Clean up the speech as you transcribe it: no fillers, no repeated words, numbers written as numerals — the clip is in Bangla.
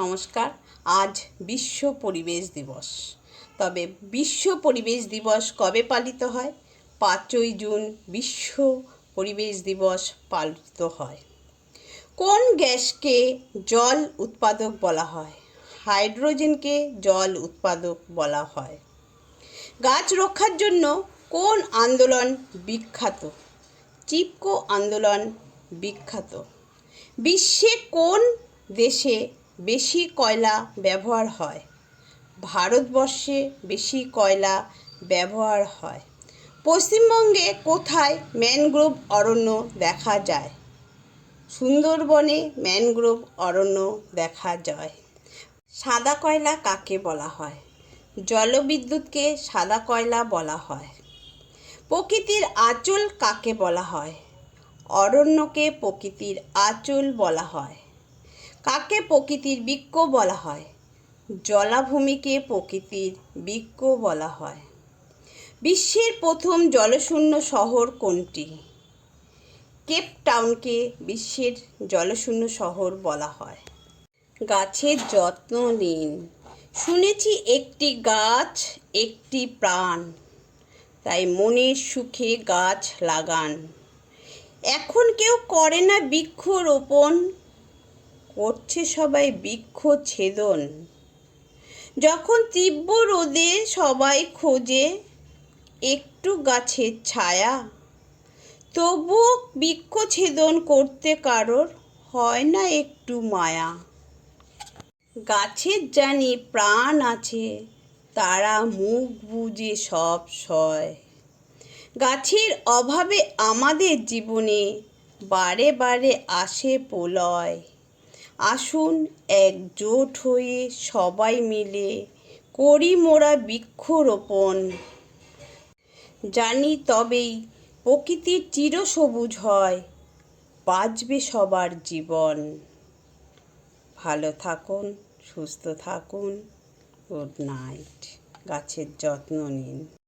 নমস্কার। আজ বিশ্ব পরিবেশ দিবস। তবে বিশ্ব পরিবেশ দিবস কবে পালিত হয়? 5ই জুন বিশ্ব পরিবেশ দিবস পালিত হয়। কোন গ্যাসকে জল উৎপাদক বলা হয়? হাইড্রোজেনকে জল উৎপাদক বলা হয়। গাছ রক্ষার জন্য কোন আন্দোলন বিখ্যাত? চিপকো আন্দোলন বিখ্যাত। বিশ্বে কোন দেশে বেশি কয়লা ব্যবহার হয়? ভারতবর্ষে বেশি কয়লা ব্যবহার হয়। পশ্চিমবঙ্গে কোথায় ম্যানগ্রোভ অরণ্য দেখা যায়? সুন্দরবনে ম্যানগ্রোভ অরণ্য দেখা যায়। সাদা কয়লা কাকে বলা হয়? জলবিদ্যুৎকে সাদা কয়লা বলা হয়। প্রকৃতির আঁচল কাকে বলা হয়? অরণ্যকে প্রকৃতির আঁচল বলা হয়। কাকে প্রকৃতির বৃক্ষ বলা হয়? জলাভূমিকে প্রকৃতির বৃক্ষ বলা হয়। বিশ্বের প্রথম জলশূন্য শহর কোনটি? কেপ টাউনকে বিশ্বের জলশূন্য শহর বলা হয়। গাছের যত্ন নিন। শুনেছি একটি গাছ একটি প্রাণ, তাই মনের সুখে গাছ লাগান। এখন কেউ করে না বৃক্ষরোপণ, করছে সবাই বৃক্ষছেদন। যখন তীব্র রোদে সবাই খোঁজে একটু গাছের ছায়া, তবুও বৃক্ষছেদন করতে কারোর হয় না একটু মায়া। গাছের জানি প্রাণ আছে, তারা মুখ বুজে সব সয়। গাছের অভাবে আমাদের জীবনে বারে বারে আসে প্রলয়। আসুন একজোট হয়ে সবাই মিলে করি মোরা বৃক্ষরোপণ। জানি তবেই প্রকৃতির চিরসবুজ হয়, বাঁচবে সবার জীবন। ভালো থাকুন, সুস্থ থাকুন। Good night. গাছের যত্ন নিন।